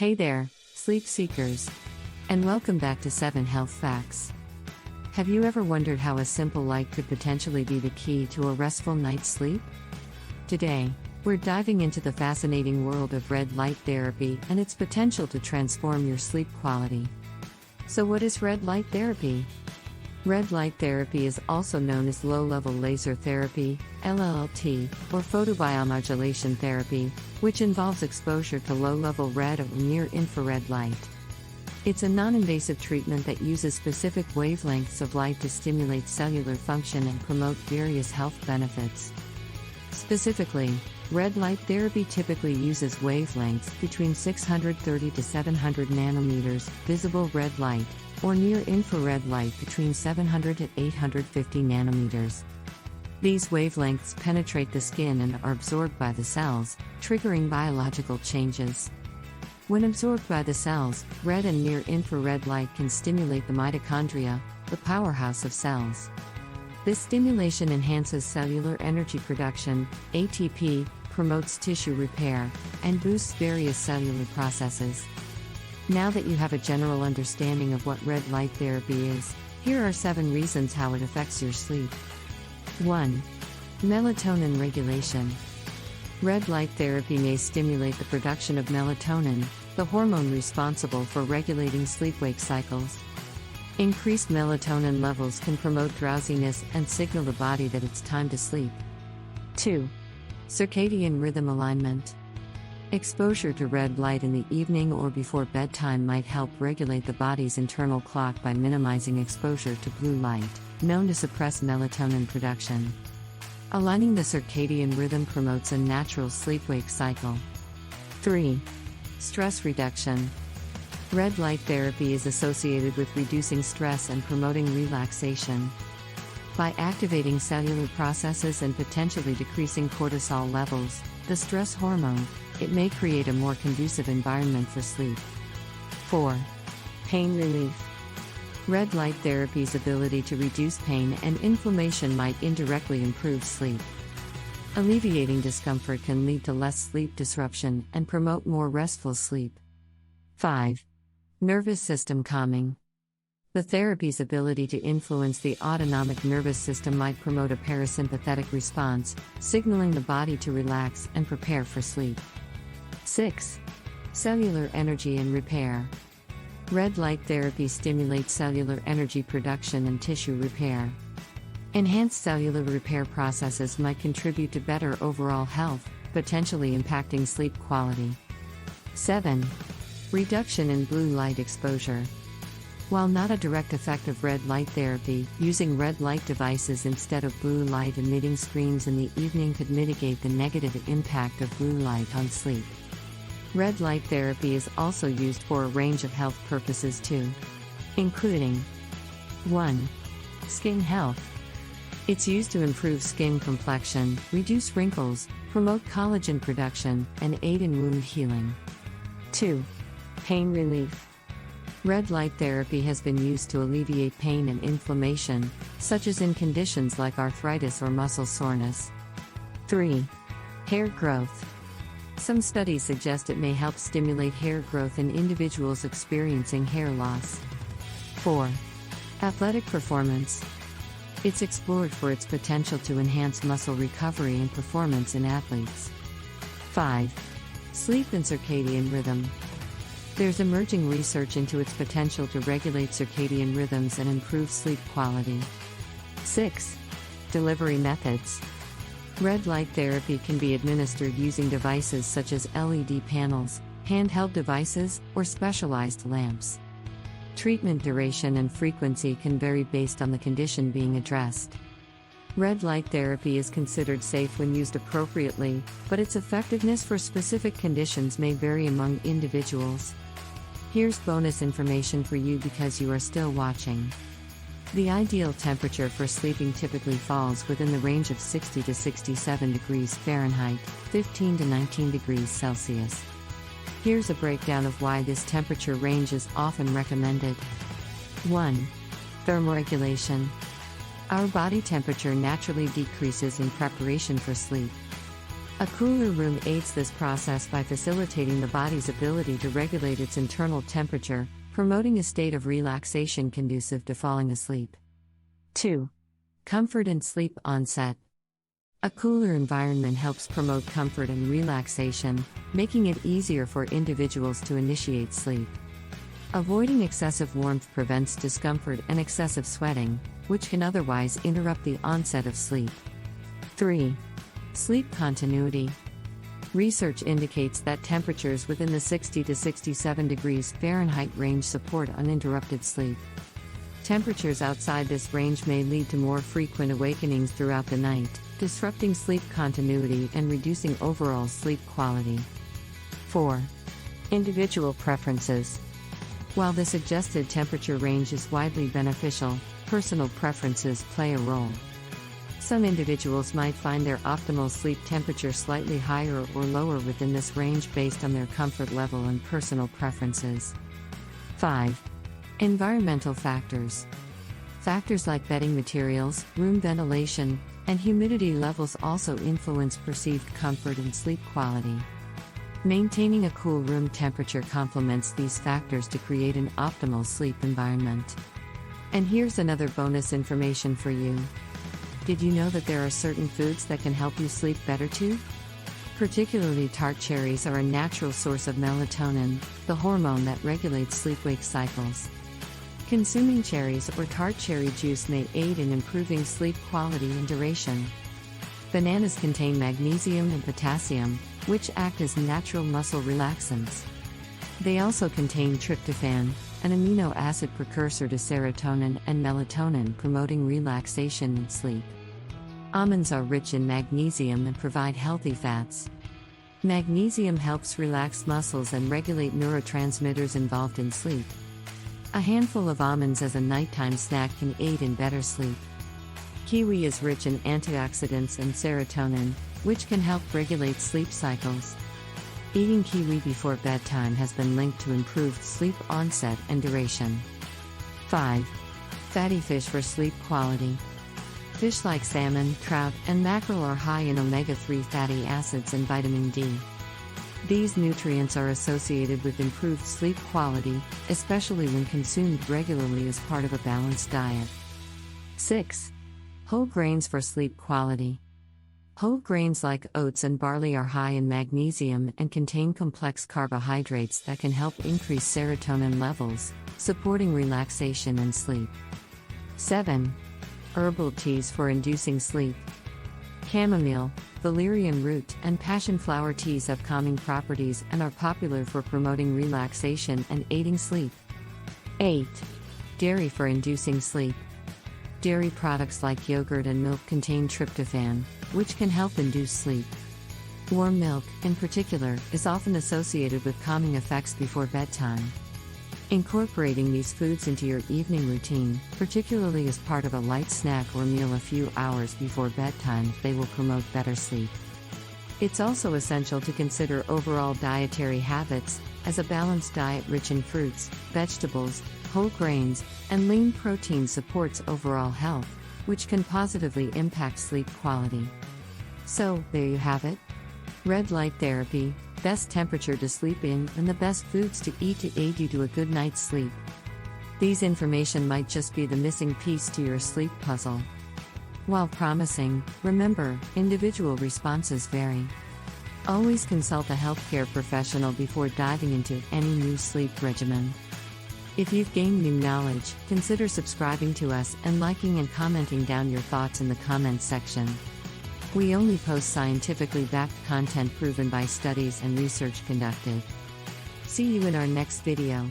Hey there, sleep seekers, and welcome back to 7 Health Facts. Have you ever wondered how a simple light could potentially be the key to a restful night's sleep? Today, we're diving into the fascinating world of red light therapy and its potential to transform your sleep quality. So, what is red light therapy? Red light therapy is also known as low-level laser therapy, LLT, or photobiomodulation therapy, which involves exposure to low-level red or near-infrared light. It's a non-invasive treatment that uses specific wavelengths of light to stimulate cellular function and promote various health benefits. Specifically, red light therapy typically uses wavelengths between 630 to 700 nanometers visible red light, or near-infrared light between 700 to 850 nanometers. These wavelengths penetrate the skin and are absorbed by the cells, triggering biological changes. When absorbed by the cells, red and near-infrared light can stimulate the mitochondria, the powerhouse of cells. This stimulation enhances cellular energy production, ATP, promotes tissue repair, and boosts various cellular processes. Now that you have a general understanding of what red light therapy is, here are 7 reasons how it affects your sleep. 1. Melatonin regulation. Red light therapy may stimulate the production of melatonin, the hormone responsible for regulating sleep-wake cycles. Increased melatonin levels can promote drowsiness and signal the body that it's time to sleep. 2. Circadian rhythm alignment. Exposure to red light in the evening or before bedtime might help regulate the body's internal clock by minimizing exposure to blue light, known to suppress melatonin production. Aligning the circadian rhythm promotes a natural sleep-wake cycle. 3. Stress reduction. Red light therapy is associated with reducing stress and promoting relaxation. By activating cellular processes and potentially decreasing cortisol levels, the stress hormone, it may create a more conducive environment for sleep. 4. Pain relief. Red light therapy's ability to reduce pain and inflammation might indirectly improve sleep. Alleviating discomfort can lead to less sleep disruption and promote more restful sleep. 5. Nervous system calming. The therapy's ability to influence the autonomic nervous system might promote a parasympathetic response, signaling the body to relax and prepare for sleep. 6. Cellular energy and repair. Red light therapy stimulates cellular energy production and tissue repair. Enhanced cellular repair processes might contribute to better overall health, potentially impacting sleep quality. 7. Reduction in blue light exposure. While not a direct effect of red light therapy, using red light devices instead of blue light emitting screens in the evening could mitigate the negative impact of blue light on sleep. Red light therapy is also used for a range of health purposes too, including 1. Skin health. It's used to improve skin complexion, reduce wrinkles, promote collagen production, and aid in wound healing. 2. Pain relief. Red light therapy has been used to alleviate pain and inflammation, such as in conditions like arthritis or muscle soreness. 3. Hair growth. Some studies suggest it may help stimulate hair growth in individuals experiencing hair loss. 4. Athletic performance. It's explored for its potential to enhance muscle recovery and performance in athletes. 5. Sleep and circadian rhythm. There's emerging research into its potential to regulate circadian rhythms and improve sleep quality. 6. Delivery methods. Red light therapy can be administered using devices such as LED panels, handheld devices, or specialized lamps. Treatment duration and frequency can vary based on the condition being addressed. Red light therapy is considered safe when used appropriately, but its effectiveness for specific conditions may vary among individuals. Here's bonus information for you because you are still watching. The ideal temperature for sleeping typically falls within the range of 60 to 67 degrees Fahrenheit, 15 to 19 degrees Celsius. Here's a breakdown of why this temperature range is often recommended. 1. Thermoregulation. Our body temperature naturally decreases in preparation for sleep. A cooler room aids this process by facilitating the body's ability to regulate its internal temperature, promoting a state of relaxation conducive to falling asleep. 2. Comfort and sleep onset. A cooler environment helps promote comfort and relaxation, making it easier for individuals to initiate sleep. Avoiding excessive warmth prevents discomfort and excessive sweating, which can otherwise interrupt the onset of sleep. 3. Sleep continuity. Research indicates that temperatures within the 60 to 67 degrees Fahrenheit range support uninterrupted sleep. Temperatures outside this range may lead to more frequent awakenings throughout the night, disrupting sleep continuity and reducing overall sleep quality. 4. Individual preferences. While the suggested temperature range is widely beneficial, personal preferences play a role. Some individuals might find their optimal sleep temperature slightly higher or lower within this range based on their comfort level and personal preferences. 5. Environmental factors. Factors like bedding materials, room ventilation, and humidity levels also influence perceived comfort and sleep quality. Maintaining a cool room temperature complements these factors to create an optimal sleep environment. And here's another bonus information for you. Did you know that there are certain foods that can help you sleep better too? Particularly tart cherries are a natural source of melatonin, the hormone that regulates sleep-wake cycles. Consuming cherries or tart cherry juice may aid in improving sleep quality and duration. Bananas contain magnesium and potassium, which act as natural muscle relaxants. They also contain tryptophan, an amino acid precursor to serotonin and melatonin, promoting relaxation and sleep. Almonds are rich in magnesium and provide healthy fats. Magnesium helps relax muscles and regulate neurotransmitters involved in sleep. A handful of almonds as a nighttime snack can aid in better sleep. Kiwi is rich in antioxidants and serotonin, which can help regulate sleep cycles. Eating kiwi before bedtime has been linked to improved sleep onset and duration. 5. Fatty fish for sleep quality. Fish like salmon, trout, and mackerel are high in omega-3 fatty acids and vitamin D. These nutrients are associated with improved sleep quality, especially when consumed regularly as part of a balanced diet. 6. Whole grains for sleep quality. Whole grains like oats and barley are high in magnesium and contain complex carbohydrates that can help increase serotonin levels, supporting relaxation and sleep. 7. Herbal teas for inducing sleep. Chamomile, valerian root, and passion flower teas have calming properties and are popular for promoting relaxation and aiding sleep. 8. Dairy for inducing sleep. Dairy products like yogurt and milk contain tryptophan, which can help induce sleep. Warm milk, in particular, is often associated with calming effects before bedtime. Incorporating these foods into your evening routine, particularly as part of a light snack or meal a few hours before bedtime, they will promote better sleep. It's also essential to consider overall dietary habits, as a balanced diet rich in fruits, vegetables, whole grains, and lean protein supports overall health, which can positively impact sleep quality. So, there you have it. Red light therapy, best temperature to sleep in, and the best foods to eat to aid you to a good night's sleep. These information might just be the missing piece to your sleep puzzle. While promising, remember, individual responses vary. Always consult a healthcare professional before diving into any new sleep regimen. If you've gained new knowledge, consider subscribing to us and liking and commenting down your thoughts in the comments section. We only post scientifically backed content proven by studies and research conducted. See you in our next video.